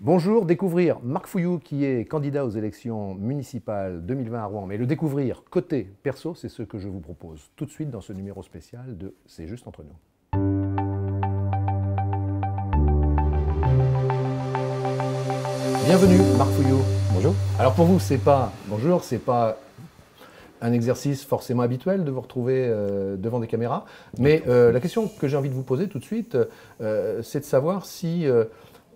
Bonjour, découvrir Marc Fouillou qui est candidat aux élections municipales 2020 à Rouen. Mais le découvrir côté perso, c'est ce que je vous propose tout de suite dans ce numéro spécial de C'est juste entre nous. Bienvenue Marc Fouillou. Bonjour. Alors pour vous, c'est pas un exercice forcément habituel de vous retrouver devant des caméras, mais la question que j'ai envie de vous poser tout de suite, c'est de savoir si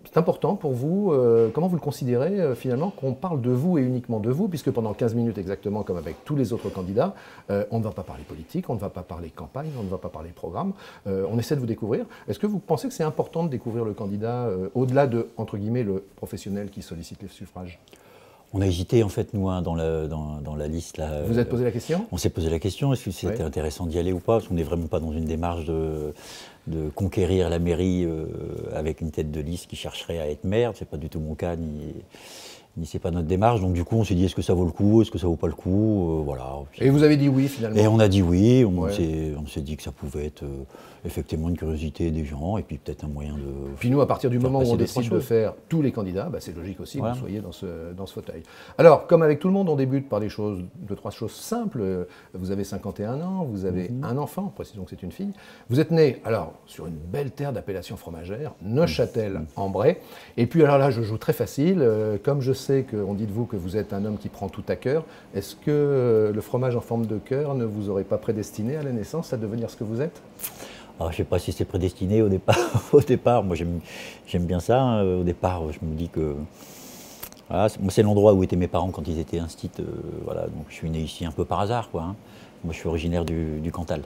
c'est important pour vous, comment vous le considérez finalement qu'on parle de vous et uniquement de vous, puisque pendant 15 minutes exactement, comme avec tous les autres candidats, on ne va pas parler politique, on ne va pas parler campagne, on ne va pas parler programme, on essaie de vous découvrir. Est-ce que vous pensez que c'est important de découvrir le candidat au-delà de, entre guillemets, le professionnel qui sollicite les suffrages ? On a hésité en fait nous dans la liste là. Vous êtes posé la question ? On s'est posé la question, est-ce que c'était intéressant d'y aller ou pas, parce qu'on n'est vraiment pas dans une démarche de conquérir la mairie avec une tête de liste qui chercherait à être maire. C'est pas du tout mon cas, ni c'est pas notre démarche. Donc du coup on s'est dit est-ce que ça vaut le coup, est-ce que ça vaut pas le coup, voilà. Et vous avez dit oui finalement ? Et on a dit oui, on s'est dit que ça pouvait être effectivement une curiosité des gens et puis peut-être un moyen de... Puis nous, à partir du moment où on décide de faire tous les candidats, c'est logique aussi que vous soyez dans ce fauteuil. Alors, comme avec tout le monde, on débute par deux, trois choses simples. Vous avez 51 ans, vous avez un enfant, précisons que c'est une fille. Vous êtes né, alors, sur une belle terre d'appellation fromagère, Neuchâtel-en-Bray. Et puis, alors là, je joue très facile. Comme je sais qu'on dit de vous que vous êtes un homme qui prend tout à cœur, est-ce que le fromage en forme de cœur ne vous aurait pas prédestiné à la naissance à devenir ce que vous êtes ? Alors, je ne sais pas si c'est prédestiné au départ. Moi, j'aime bien ça. Hein. Au départ, je me dis que voilà, moi, c'est l'endroit où étaient mes parents quand ils étaient instits. Voilà, donc je suis né ici un peu par hasard, quoi. Hein. Moi, je suis originaire du Cantal.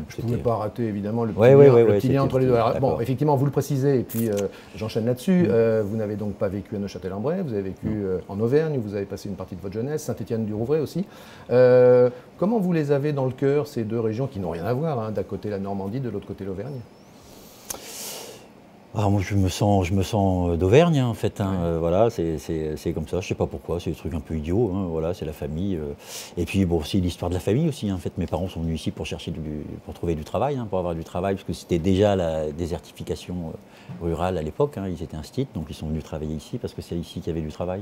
Je ne pouvais pas rater évidemment le petit lien entre les deux. Alors, bon, effectivement, vous le précisez, et puis j'enchaîne là-dessus. Vous n'avez donc pas vécu à Neuchâtel-en-Bray, vous avez vécu en Auvergne, où vous avez passé une partie de votre jeunesse, Saint-Étienne-du-Rouvray aussi. Comment vous les avez dans le cœur, ces deux régions qui n'ont rien à voir, hein, d'un côté la Normandie, de l'autre côté l'Auvergne ? Ah, moi, je me sens d'Auvergne, hein, en fait. Hein, voilà, c'est comme ça. Je sais pas pourquoi. C'est des trucs un peu idiots. Hein, voilà, c'est la famille. Et puis, bon, c'est l'histoire de la famille aussi. Hein. En fait, mes parents sont venus ici pour pour trouver du travail, hein, pour avoir du travail, parce que c'était déjà la désertification rurale à l'époque. Hein, ils étaient instits, donc ils sont venus travailler ici parce que c'est ici qu'il y avait du travail,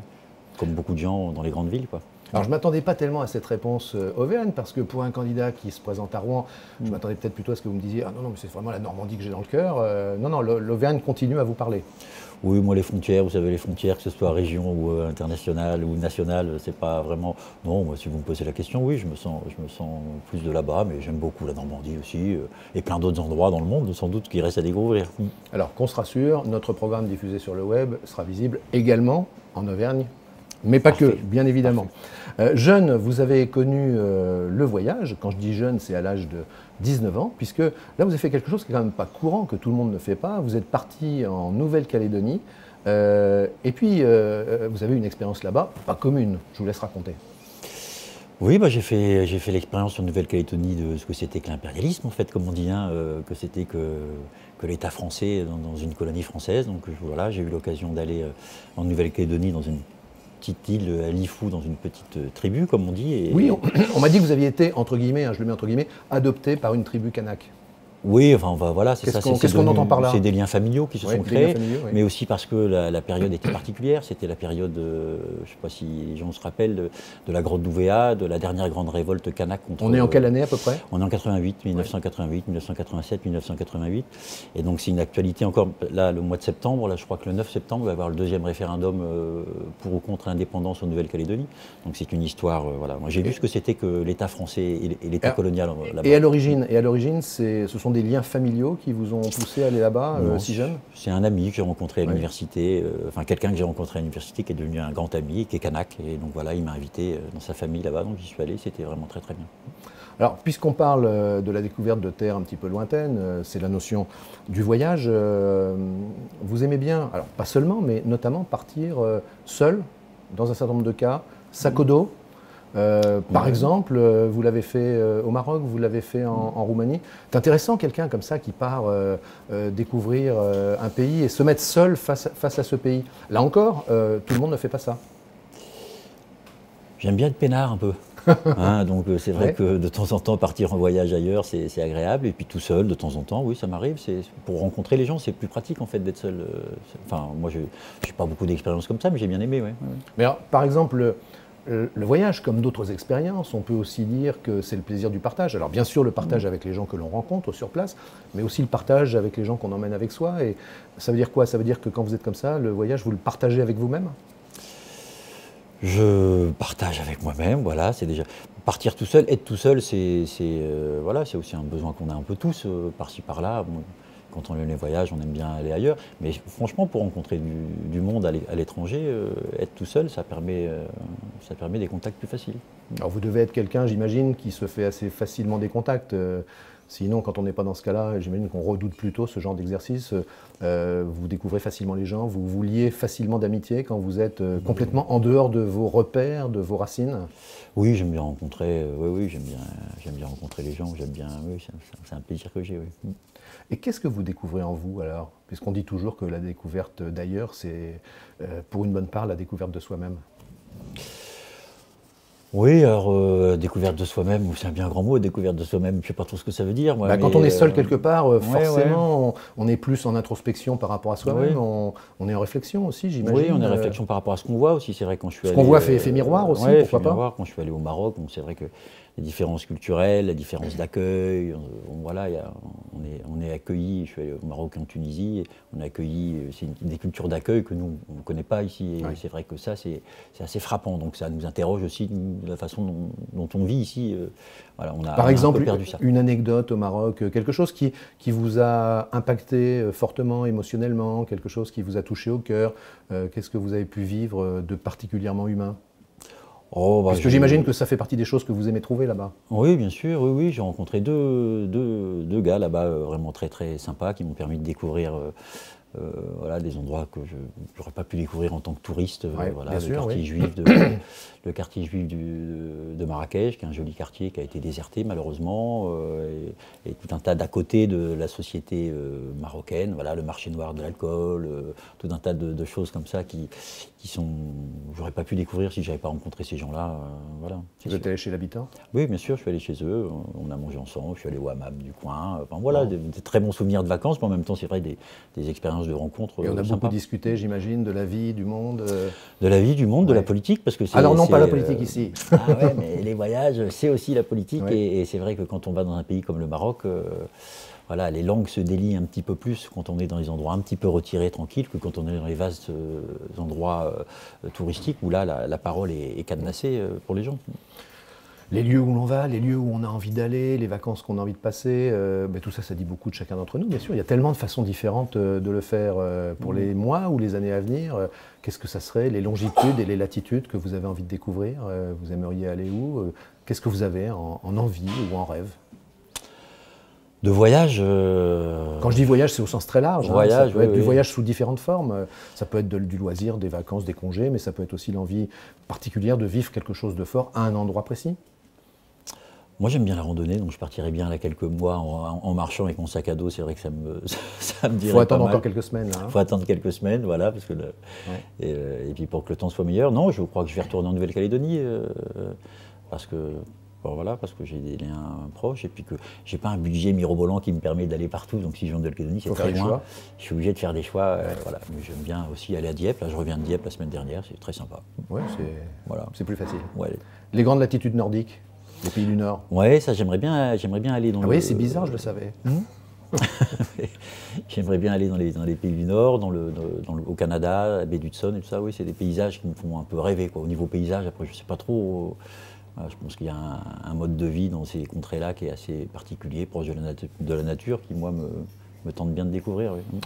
comme beaucoup de gens dans les grandes villes, quoi. Alors je ne m'attendais pas tellement à cette réponse Auvergne, parce que pour un candidat qui se présente à Rouen, je m'attendais peut-être plutôt à ce que vous me disiez « Ah non, mais c'est vraiment la Normandie que j'ai dans le cœur ». Non, l'Auvergne continue à vous parler. Oui, moi les frontières, vous savez, les frontières, que ce soit région ou internationale ou nationale, c'est pas vraiment... Non, moi si vous me posez la question, oui, je me sens plus de là-bas, mais j'aime beaucoup la Normandie aussi, et plein d'autres endroits dans le monde, sans doute, qui restent à découvrir. Alors qu'on se rassure, notre programme diffusé sur le web sera visible également en Auvergne. Mais pas que, bien évidemment. Jeune, vous avez connu le voyage. Quand je dis jeune, c'est à l'âge de 19 ans, puisque là, vous avez fait quelque chose qui n'est quand même pas courant, que tout le monde ne fait pas. Vous êtes parti en Nouvelle-Calédonie, et puis vous avez une expérience là-bas, pas commune. Je vous laisse raconter. Oui, j'ai fait l'expérience en Nouvelle-Calédonie de ce que c'était que l'impérialisme, en fait, comme on dit, hein, que c'était que l'État français dans une colonie française. Donc voilà, j'ai eu l'occasion d'aller en Nouvelle-Calédonie dans une petite île à Lifou, dans une petite tribu, comme on dit. Et... Oui, on m'a dit que vous aviez été, entre guillemets, hein, je le mets entre guillemets, adopté par une tribu kanak. Oui, enfin voilà, c'est ça. Qu'est-ce qu'on entend par là ? C'est des liens familiaux qui se sont créés, mais aussi parce que la période était particulière. C'était la période, je ne sais pas si les gens se rappellent, de la grotte d'Ouvéa, de la dernière grande révolte kanak contre... On est en quelle année à peu près ? On est en 88, 1988, 1987, 1988. Et donc c'est une actualité encore, là, le mois de septembre, là, je crois que le 9 septembre, il va y avoir le deuxième référendum pour ou contre l'indépendance en Nouvelle-Calédonie. Donc c'est une histoire, voilà. Moi j'ai vu ce que c'était que l'État français et l'État colonial là-bas. Et à l'origine, ce sont des liens familiaux qui vous ont poussé à aller là-bas si jeune ? C'est un ami que j'ai rencontré à l'université, enfin quelqu'un que j'ai rencontré à l'université qui est devenu un grand ami, qui est kanak. Et donc voilà, il m'a invité dans sa famille là-bas, donc j'y suis allé, c'était vraiment très très bien. Alors, puisqu'on parle de la découverte de terres un petit peu lointaines, c'est la notion du voyage. Vous aimez bien, alors pas seulement, mais notamment partir seul, dans un certain nombre de cas, sac au dos. Par exemple, vous l'avez fait au Maroc, vous l'avez fait en Roumanie. C'est intéressant, quelqu'un comme ça qui part découvrir un pays et se mettre seul face à ce pays. Là encore, tout le monde ne fait pas ça. J'aime bien être peinard un peu. Hein, donc c'est vrai que de temps en temps, partir en voyage ailleurs, c'est agréable. Et puis tout seul, de temps en temps, oui, ça m'arrive. Pour rencontrer les gens, c'est plus pratique en fait d'être seul. Enfin, moi, je n'ai pas beaucoup d'expérience comme ça, mais j'ai bien aimé. Ouais. Mais alors, par exemple, le voyage, comme d'autres expériences, on peut aussi dire que c'est le plaisir du partage. Alors bien sûr, le partage avec les gens que l'on rencontre sur place, mais aussi le partage avec les gens qu'on emmène avec soi. Et ça veut dire quoi? Ça veut dire que quand vous êtes comme ça, le voyage, vous le partagez avec vous-même? Je partage avec moi-même, voilà, c'est déjà... Partir tout seul, être tout seul, voilà, c'est aussi un besoin qu'on a un peu tous, par-ci par-là. Bon, quand on aime les voyages, on aime bien aller ailleurs. Mais franchement, pour rencontrer du monde à l'étranger, être tout seul, ça permet des contacts plus faciles. Alors vous devez être quelqu'un, j'imagine, qui se fait assez facilement des contacts. Sinon, quand on n'est pas dans ce cas-là, j'imagine qu'on redoute plutôt ce genre d'exercice. Vous découvrez facilement les gens, vous vous liez facilement d'amitié quand vous êtes complètement en dehors de vos repères, de vos racines. Oui, j'aime bien rencontrer. Oui, j'aime bien rencontrer les gens. J'aime bien. Oui, c'est un plaisir que j'ai. Oui. Et qu'est-ce que vous découvrez en vous alors? Puisqu'on dit toujours que la découverte d'ailleurs, c'est pour une bonne part la découverte de soi-même. Oui, alors découverte de soi-même, c'est un bien grand mot, découverte de soi-même, je ne sais pas trop ce que ça veut dire. Moi, quand on est seul quelque part, forcément, on est plus en introspection par rapport à soi-même, on est en réflexion aussi, j'imagine. Oui, on est en réflexion par rapport à ce qu'on voit aussi, c'est vrai quand je suis allé... Ce qu'on voit fait miroir aussi, pourquoi pas miroir. Quand je suis allé au Maroc, c'est vrai que les différences culturelles, la différence d'accueil, voilà, on est accueillis, je suis allé au Maroc et en Tunisie, on est accueillis, c'est des cultures d'accueil que nous, on ne connaît pas ici, et c'est vrai que ça, c'est assez frappant, donc ça nous interroge aussi de la façon dont on vit ici. Voilà, Par exemple, un peu perdu ça. Une anecdote au Maroc, quelque chose qui vous a impacté fortement, émotionnellement, quelque chose qui vous a touché au cœur, qu'est-ce que vous avez pu vivre de particulièrement humain? Parce que j'imagine que ça fait partie des choses que vous aimez trouver là-bas. Oui, bien sûr, oui. J'ai rencontré deux gars là-bas vraiment très très sympas qui m'ont permis de découvrir voilà, des endroits que je n'aurais pas pu découvrir en tant que touriste. Voilà, le quartier juif de Marrakech, qui est un joli quartier qui a été déserté malheureusement, et tout un tas d'à côté de la société marocaine, voilà, le marché noir de l'alcool, tout un tas de choses comme ça qui sont, j'aurais pas pu découvrir si j'avais pas rencontré ces gens-là. Voilà. Vous êtes allé chez l'habitant? Oui, bien sûr, je suis allé chez eux, on a mangé ensemble, je suis allé au hammam du coin. Enfin voilà, des très bons souvenirs de vacances, mais en même temps, c'est vrai, des expériences de rencontres. Et on a beaucoup discuté, j'imagine, de la vie, du monde. De la vie, du monde, de la politique, parce que c'est... Alors non, pas la politique ici. Ah ouais, mais les voyages, c'est aussi la politique, et c'est vrai que quand on va dans un pays comme le Maroc, voilà, les langues se délient un petit peu plus quand on est dans les endroits un petit peu retirés, tranquilles, que quand on est dans les vastes endroits touristiques où là, la parole est cadenassée pour les gens. Les lieux où l'on va, les lieux où on a envie d'aller, les vacances qu'on a envie de passer, tout ça, ça dit beaucoup de chacun d'entre nous, bien sûr. Il y a tellement de façons différentes de le faire pour les mois ou les années à venir. Qu'est-ce que ça serait, les longitudes et les latitudes que vous avez envie de découvrir? Vous aimeriez aller où? Qu'est-ce que vous avez en envie ou en rêve? De voyage Quand je dis voyage, c'est au sens très large. Voyage, ça peut être du voyage sous différentes formes. Ça peut être du loisir, des vacances, des congés, mais ça peut être aussi l'envie particulière de vivre quelque chose de fort à un endroit précis. Moi, j'aime bien la randonnée, donc je partirais bien là quelques mois en marchant avec mon sac à dos. C'est vrai que ça me dirait. Il faut attendre encore quelques semaines. Il faut attendre quelques semaines, voilà, parce que et puis pour que le temps soit meilleur. Non, je crois que je vais retourner en Nouvelle-Calédonie parce que j'ai des liens proches et puis que j'ai pas un budget mirobolant qui me permet d'aller partout. Donc si je vais en Nouvelle-Calédonie, c'est très loin. Je suis obligé de faire des choix. Voilà. Mais j'aime bien aussi aller à Dieppe. Là, je reviens de Dieppe la semaine dernière. C'est très sympa. Ouais, c'est plus facile. Ouais. Les grandes latitudes nordiques. Les pays du Nord. Ouais, ça j'aimerais bien aller dans oui, c'est bizarre, je le savais. J'aimerais bien aller dans les pays du Nord, au Canada, la baie d'Hudson et tout ça. Oui, c'est des paysages qui me font un peu rêver, quoi. Au niveau paysage, après, je sais pas trop. Je pense qu'il y a un mode de vie dans ces contrées-là qui est assez particulier, proche de la nature, qui moi me tente bien de découvrir. Oui.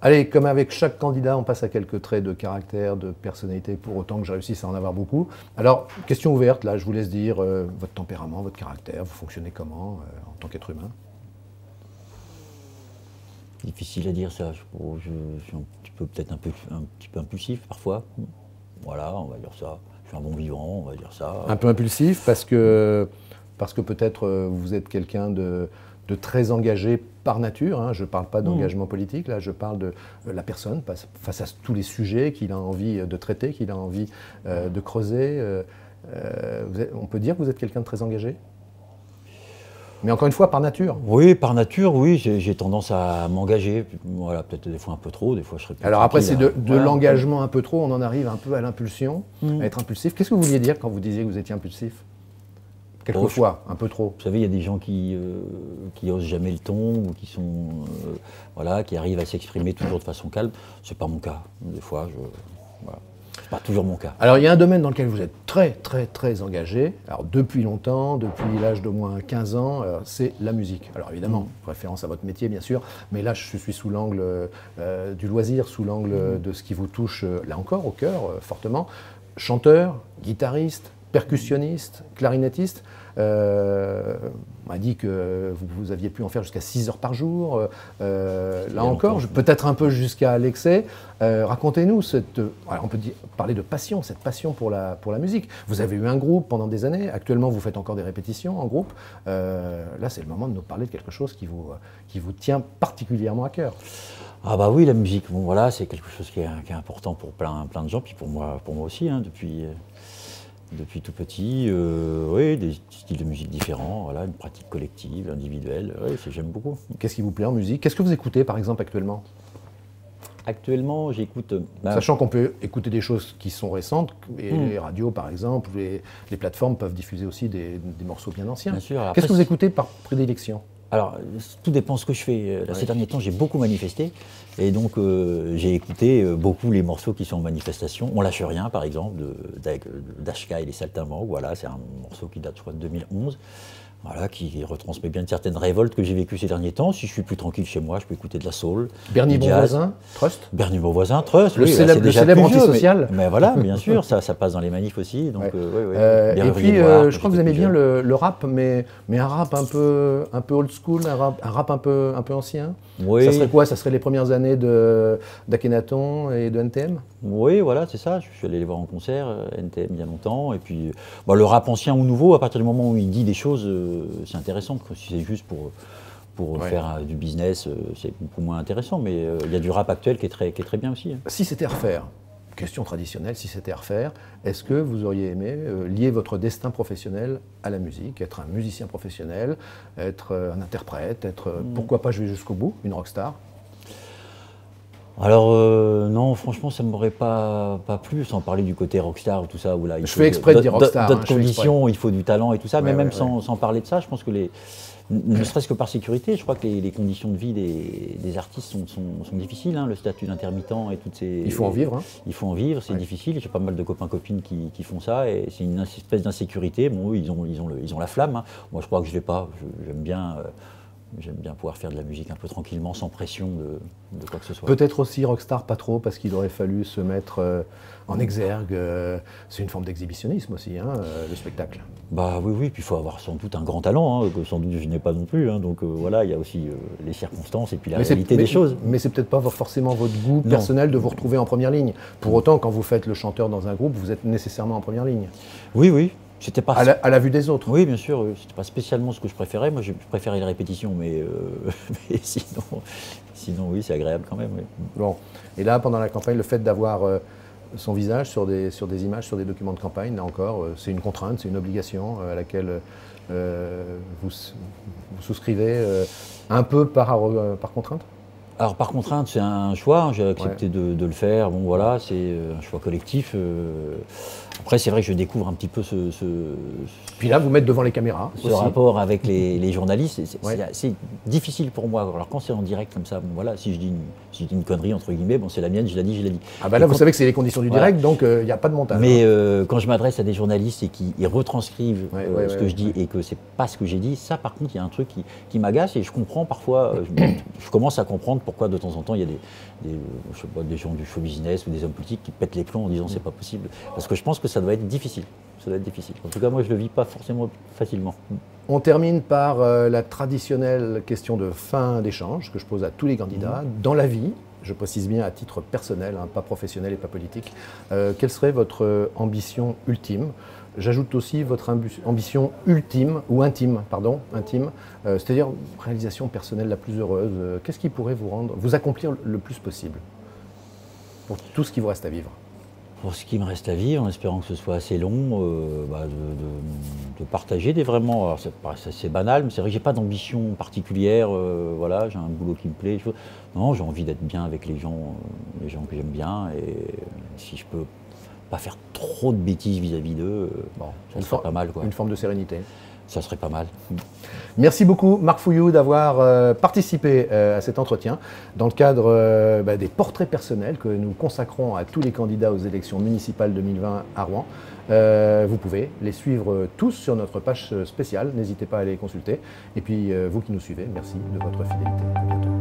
Allez, comme avec chaque candidat, on passe à quelques traits de caractère, de personnalité, pour autant que je réussisse à en avoir beaucoup. Alors, question ouverte, là, je vous laisse dire votre tempérament, votre caractère, vous fonctionnez comment en tant qu'être humain? Difficile à dire ça, je suis peut-être un petit peu impulsif parfois. Voilà, on va dire ça. Je suis un bon vivant, on va dire ça. Un peu impulsif parce que peut-être vous êtes quelqu'un de très engagé par nature, hein. Je ne parle pas d'engagement politique, là, je parle de la personne face à tous les sujets qu'il a envie de traiter, qu'il a envie de creuser. on peut dire que vous êtes quelqu'un de très engagé? Mais encore une fois, par nature. Oui, par nature, oui, j'ai tendance à m'engager. Voilà, peut-être des fois un peu trop, des fois je serais plus Alors après, c'est de voilà. l'engagement un peu trop, on en arrive un peu à l'impulsion, à être impulsif. Qu'est-ce que vous vouliez dire quand vous disiez que vous étiez impulsif? Quelquefois, un peu trop. Vous savez, il y a des gens qui osent jamais le ton, ou qui sont, voilà, qui arrivent à s'exprimer toujours de façon calme. C'est pas mon cas. Des fois, voilà. C'est pas toujours mon cas. Alors il y a un domaine dans lequel vous êtes très très très engagé, alors depuis longtemps, depuis l'âge d'au moins 15 ans, c'est la musique. Alors évidemment, référence à votre métier bien sûr, mais là je suis sous l'angle du loisir, sous l'angle de ce qui vous touche, là encore, au cœur, fortement. Chanteur, guitariste, percussionniste, clarinettiste. On m'a dit que vous aviez pu en faire jusqu'à 6 heures par jour. Là encore, peut-être un peu jusqu'à l'excès. Racontez-nous, on peut parler de passion, cette passion pour la musique. Vous avez eu un groupe pendant des années. Actuellement, vous faites encore des répétitions en groupe. Là, c'est le moment de nous parler de quelque chose qui vous tient particulièrement à cœur. Ah bah oui, la musique, bon voilà, c'est quelque chose qui est important pour plein de gens, puis pour moi aussi, hein, depuis tout petit, oui, des styles de musique différents, voilà, une pratique collective, individuelle, oui, j'aime beaucoup. Qu'est-ce qui vous plaît en musique? Qu'est-ce que vous écoutez par exemple actuellement? Actuellement, j'écoute... Sachant qu'on peut écouter des choses qui sont récentes, et les radios par exemple, les plateformes peuvent diffuser aussi des morceaux bien anciens. Bien sûr. Qu'est-ce que vous écoutez par prédilection? Alors, tout dépend de ce que je fais. Ces derniers temps, j'ai beaucoup manifesté. Et donc, j'ai écouté beaucoup les morceaux qui sont en manifestation. On lâche rien, par exemple, d'Ashka et les Saltimbanques. Voilà, c'est un morceau qui date, je crois, de 2011. Voilà, qui retransmet bien une certaine révolte que j'ai vécue ces derniers temps. Si je suis plus tranquille chez moi, je peux écouter de la soul, Bernie Bonvoisin, Trust. Bernie Bonvoisin, Trust, le célèbre antisocial. Mais voilà, bien sûr, ça passe dans les manifs aussi. Donc, et puis, je crois que vous aimez bien le rap, mais un rap un peu old school, un rap un peu ancien. Oui. Ça serait quoi? Ça serait les premières années d'Akhenaton et de NTM? Oui, voilà, c'est ça. Je suis allé les voir en concert, NTM, il y a longtemps. Et puis, le rap ancien ou nouveau, à partir du moment où il dit des choses, c'est intéressant. Si c'est juste pour faire du business, c'est beaucoup moins intéressant. Mais il y a du rap actuel qui est très bien aussi. Si c'était à refaire, question traditionnelle, si c'était à refaire, est-ce que vous auriez aimé lier votre destin professionnel à la musique, être un musicien professionnel, être un interprète, pourquoi pas jouer jusqu'au bout, une rockstar? Alors non, franchement, ça ne m'aurait pas plu, sans parler du côté rockstar ou tout ça. Où là, je fais exprès de dire rockstar. D'autres conditions, il faut du talent et tout ça, mais même sans parler de ça, je pense que ne serait-ce que par sécurité, je crois que les conditions de vie des artistes sont difficiles, hein, le statut d'intermittent et toutes ces... Il faut en vivre. Hein. Il faut en vivre, c'est difficile. J'ai pas mal de copains-copines qui font ça et c'est une espèce d'insécurité. Bon, eux, ils ont la flamme. Hein. Moi, je crois que je l'ai pas. J'aime bien pouvoir faire de la musique un peu tranquillement, sans pression de quoi que ce soit. Peut-être aussi rockstar, pas trop, parce qu'il aurait fallu se mettre en exergue. C'est une forme d'exhibitionnisme aussi, hein, le spectacle. Bah oui, puis il faut avoir sans doute un grand talent, hein, que sans doute je n'ai pas non plus. Hein, donc voilà, il y a aussi les circonstances et puis la réalité des choses. Mais c'est peut-être pas forcément votre goût personnel de vous retrouver en première ligne. Pour autant, quand vous faites le chanteur dans un groupe, vous êtes nécessairement en première ligne. Oui. C'était pas à la vue des autres. Oui, bien sûr. C'était pas spécialement ce que je préférais. Moi, je préférais les répétitions, mais sinon, oui, c'est agréable quand même. Oui. Bon. Et là, pendant la campagne, le fait d'avoir son visage sur des images, sur des documents de campagne, là encore, c'est une contrainte, c'est une obligation à laquelle vous souscrivez un peu par contrainte? Alors par contrainte, c'est un choix, j'ai accepté de le faire, bon voilà, c'est un choix collectif. Après c'est vrai que je découvre un petit peu Puis là, vous mettre devant les caméras ce rapport avec les journalistes, c'est difficile pour moi. Alors quand c'est en direct comme ça, bon voilà, si je dis une connerie entre guillemets, bon c'est la mienne, je l'ai dit. Ah bah là vous savez que c'est les conditions du direct, donc il n'y a pas de montage. Mais quand je m'adresse à des journalistes et qui retranscrivent ce que je dis et que c'est pas ce que j'ai dit, ça par contre il y a un truc qui m'agace et je comprends parfois, je commence à comprendre pourquoi de temps en temps il y a des gens du show business ou des hommes politiques qui pètent les plombs en disant c'est pas possible. Parce que je pense que ça doit être difficile. En tout cas, moi, je ne le vis pas forcément facilement. On termine par la traditionnelle question de fin d'échange que je pose à tous les candidats. Dans la vie, je précise bien à titre personnel, hein, pas professionnel et pas politique, quelle serait votre ambition ultime? J'ajoute aussi votre ambition ultime, ou intime, c'est-à-dire réalisation personnelle la plus heureuse. Qu'est-ce qui pourrait vous accomplir le plus possible pour tout ce qui vous reste à vivre? Pour ce qui me reste à vivre, en espérant que ce soit assez long, de partager vraiment. Alors c'est banal, mais c'est vrai que j'ai pas d'ambition particulière. Voilà, j'ai un boulot qui me plaît. Non, j'ai envie d'être bien avec les gens que j'aime bien. Et si je peux pas faire trop de bêtises vis-à-vis d'eux, ça serait pas mal, quoi. Une forme de sérénité. Ça serait pas mal. Merci beaucoup Marc Fouillou d'avoir participé à cet entretien dans le cadre des portraits personnels que nous consacrons à tous les candidats aux élections municipales 2020 à Rouen. Vous pouvez les suivre tous sur notre page spéciale, n'hésitez pas à les consulter. Et puis vous qui nous suivez, merci de votre fidélité. À bientôt.